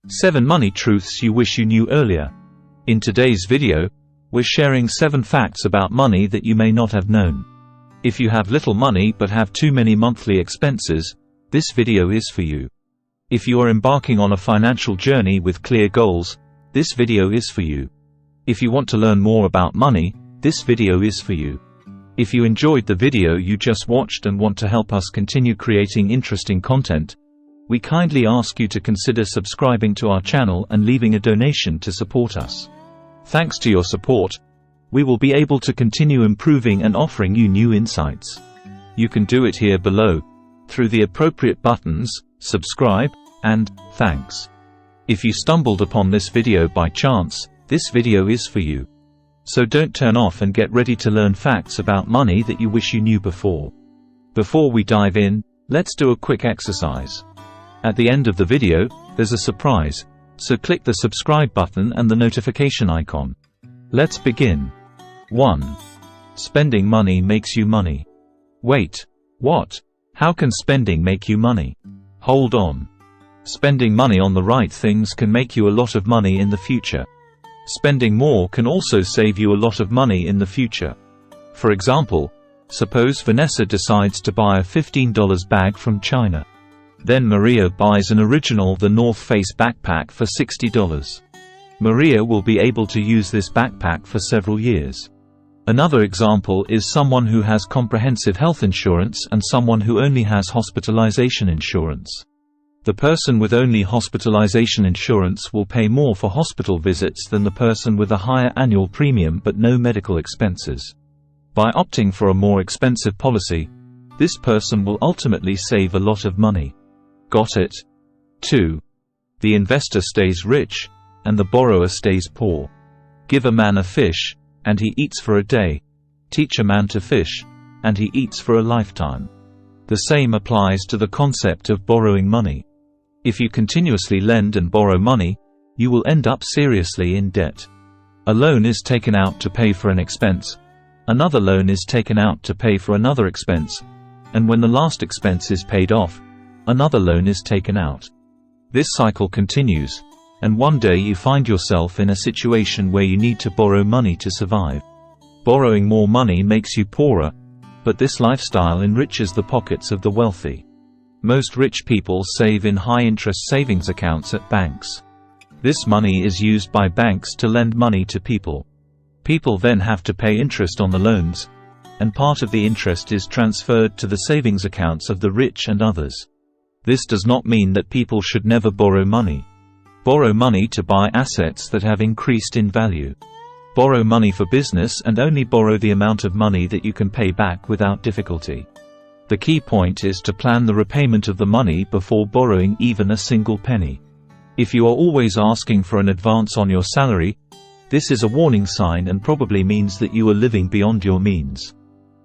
7 Money Truths You Wish You Knew Earlier. In today's video, we're sharing 7 facts about money that you may not have known. If you have little money but have too many monthly expenses, this video is for you. If you are embarking on a financial journey with clear goals, this video is for you. If you want to learn more about money, this video is for you. If you enjoyed the video you just watched and want to help us continue creating interesting content, we kindly ask you to consider subscribing to our channel and leaving a donation to support us. Thanks to your support, we will be able to continue improving and offering you new insights. You can do it here below, through the appropriate buttons, subscribe, and thanks. If you stumbled upon this video by chance, this video is for you. So don't turn off and get ready to learn facts about money that you wish you knew before. Before we dive in, let's do a quick exercise. At the end of the video, there's a surprise, so click the subscribe button and the notification icon. Let's begin. 1. Spending money makes you money. Wait, what? How can spending make you money? Hold on. Spending money on the right things can make you a lot of money in the future. Spending more can also save you a lot of money in the future. For example, suppose Vanessa decides to buy a $15 bag from China. Then Maria buys an original The North Face backpack for $60. Maria will be able to use this backpack for several years. Another example is someone who has comprehensive health insurance and someone who only has hospitalization insurance. The person with only hospitalization insurance will pay more for hospital visits than the person with a higher annual premium but no medical expenses. By opting for a more expensive policy, this person will ultimately save a lot of money. Got it? 2. The investor stays rich, and the borrower stays poor. Give a man a fish, and he eats for a day. Teach a man to fish, and he eats for a lifetime. The same applies to the concept of borrowing money. If you continuously lend and borrow money, you will end up seriously in debt. A loan is taken out to pay for an expense, another loan is taken out to pay for another expense, and when the last expense is paid off, another loan is taken out. This cycle continues, and one day you find yourself in a situation where you need to borrow money to survive. Borrowing more money makes you poorer, but this lifestyle enriches the pockets of the wealthy. Most rich people save in high-interest savings accounts at banks. This money is used by banks to lend money to people. People then have to pay interest on the loans, and part of the interest is transferred to the savings accounts of the rich and others. This does not mean that people should never borrow money. Borrow money to buy assets that have increased in value. Borrow money for business and only borrow the amount of money that you can pay back without difficulty. The key point is to plan the repayment of the money before borrowing even a single penny. If you are always asking for an advance on your salary, this is a warning sign and probably means that you are living beyond your means.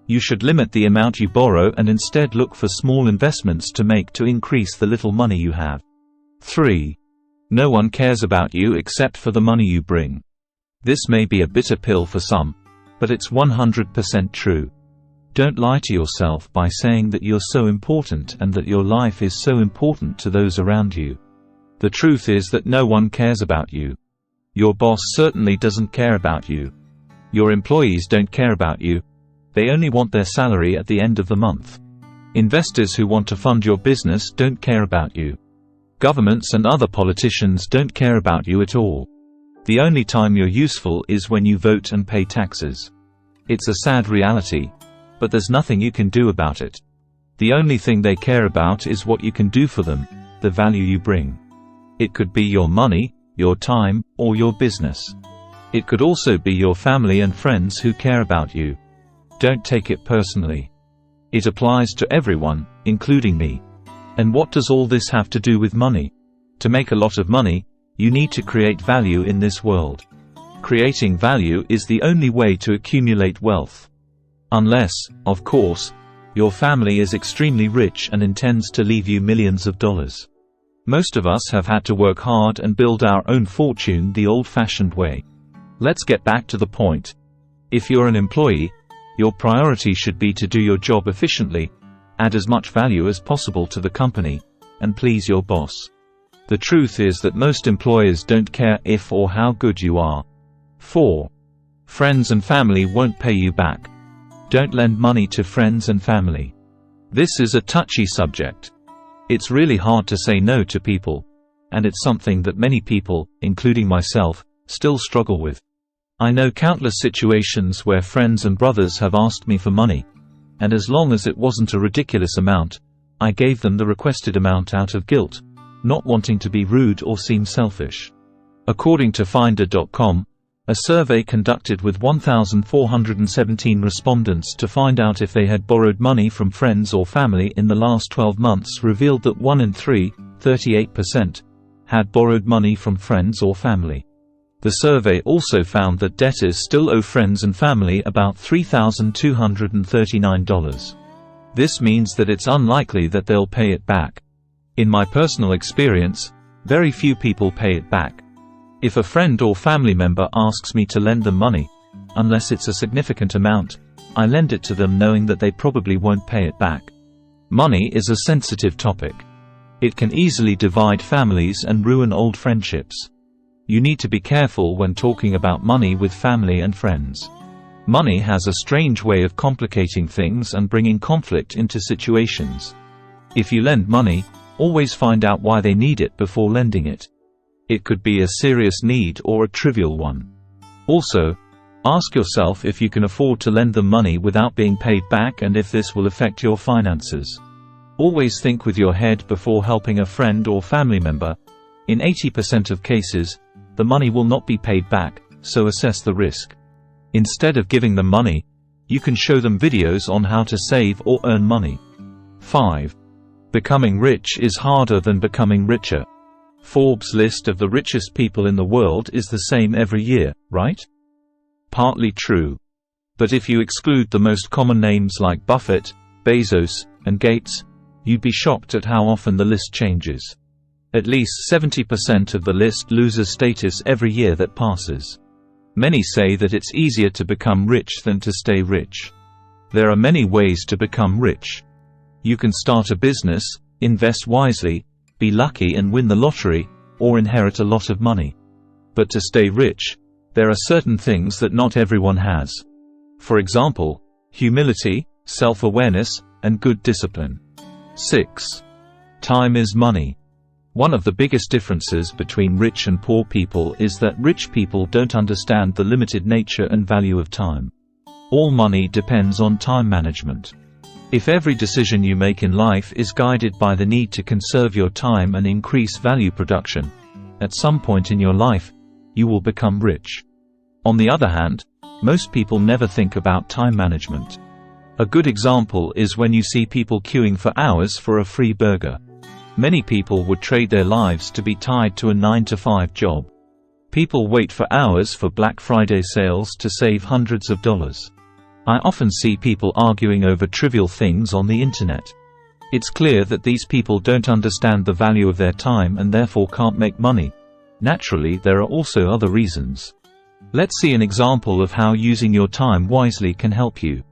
You should limit the amount you borrow and instead look for small investments to make to increase the little money you have. 3. No one cares about you except for the money you bring. This may be a bitter pill for some, but it's 100% true. Don't lie to yourself by saying that you're so important and that your life is so important to those around you. The truth is that no one cares about you. Your boss certainly doesn't care about you. Your employees don't care about you. They only want their salary at the end of the month. Investors who want to fund your business don't care about you. Governments and other politicians don't care about you at all. The only time you're useful is when you vote and pay taxes. It's a sad reality, but there's nothing you can do about it. The only thing they care about is what you can do for them, the value you bring. It could be your money, your time, or your business. It could also be your family and friends who care about you. Don't take it personally. It applies to everyone, including me. And what does all this have to do with money? To make a lot of money, you need to create value in this world. Creating value is the only way to accumulate wealth. Unless, of course, your family is extremely rich and intends to leave you millions of dollars. Most of us have had to work hard and build our own fortune the old-fashioned way. Let's get back to the point. If you're an employee, your priority should be to do your job efficiently, add as much value as possible to the company, and please your boss. The truth is that most employers don't care if or how good you are. 4. Friends and family won't pay you back. Don't lend money to friends and family. This is a touchy subject. It's really hard to say no to people, and it's something that many people, including myself, still struggle with. I know countless situations where friends and brothers have asked me for money, and as long as it wasn't a ridiculous amount, I gave them the requested amount out of guilt, not wanting to be rude or seem selfish. According to Finder.com, a survey conducted with 1,417 respondents to find out if they had borrowed money from friends or family in the last 12 months revealed that 1 in 3, 38%, had borrowed money from friends or family. The survey also found that debtors still owe friends and family about $3,239. This means that it's unlikely that they'll pay it back. In my personal experience, very few people pay it back. If a friend or family member asks me to lend them money, unless it's a significant amount, I lend it to them knowing that they probably won't pay it back. Money is a sensitive topic. It can easily divide families and ruin old friendships. You need to be careful when talking about money with family and friends. Money has a strange way of complicating things and bringing conflict into situations. If you lend money, always find out why they need it before lending it. It could be a serious need or a trivial one. Also, ask yourself if you can afford to lend them money without being paid back and if this will affect your finances. Always think with your head before helping a friend or family member. In 80% of cases, the money will not be paid back, so assess the risk. Instead of giving them money, you can show them videos on how to save or earn money. 5. Becoming rich is harder than becoming richer. Forbes' list of the richest people in the world is the same every year, right? Partly true. But if you exclude the most common names like Buffett, Bezos, and Gates, you'd be shocked at how often the list changes. At least 70% of the list loses status every year that passes. Many say that it's easier to become rich than to stay rich. There are many ways to become rich. You can start a business, invest wisely, be lucky and win the lottery, or inherit a lot of money. But to stay rich, there are certain things that not everyone has. For example, humility, self-awareness, and good discipline. 6. Time is money. One of the biggest differences between rich and poor people is that rich people don't understand the limited nature and value of time. All money depends on time management. If every decision you make in life is guided by the need to conserve your time and increase value production, at some point in your life, you will become rich. On the other hand, most people never think about time management. A good example is when you see people queuing for hours for a free burger. Many people would trade their lives to be tied to a 9-to-5 job. People wait for hours for Black Friday sales to save hundreds of dollars. I often see people arguing over trivial things on the internet. It's clear that these people don't understand the value of their time and therefore can't make money. Naturally, there are also other reasons. Let's see an example of how using your time wisely can help you.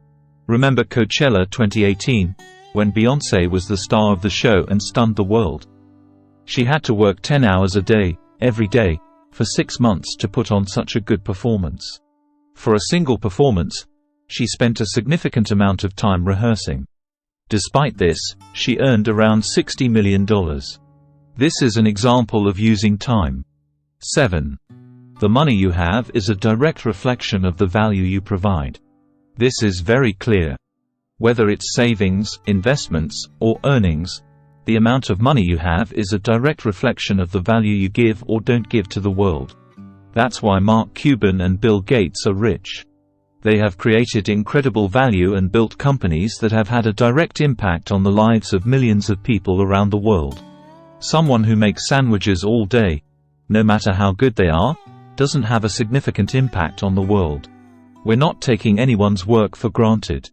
Remember Coachella 2018, when Beyoncé was the star of the show and stunned the world? She had to work 10 hours a day, every day, for 6 months to put on such a good performance. For a single performance, she spent a significant amount of time rehearsing. Despite this, she earned around $60 million. This is an example of using time. 7. The money you have is a direct reflection of the value you provide. This is very clear. Whether it's savings, investments, or earnings, the amount of money you have is a direct reflection of the value you give or don't give to the world. That's why Mark Cuban and Bill Gates are rich. They have created incredible value and built companies that have had a direct impact on the lives of millions of people around the world. Someone who makes sandwiches all day, no matter how good they are, doesn't have a significant impact on the world. We're not taking anyone's work for granted.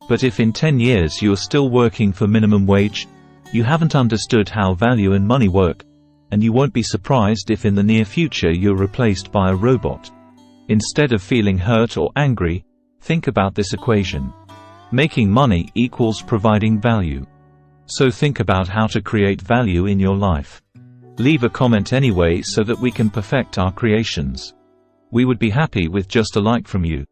But if in 10 years you're still working for minimum wage, you haven't understood how value and money work, and you won't be surprised if in the near future you're replaced by a robot. Instead of feeling hurt or angry, think about this equation. Making money equals providing value. So think about how to create value in your life. Leave a comment anyway so that we can perfect our creations. We would be happy with just a like from you.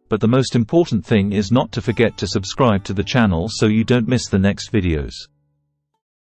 But the most important thing is not to forget to subscribe to the channel so you don't miss the next videos.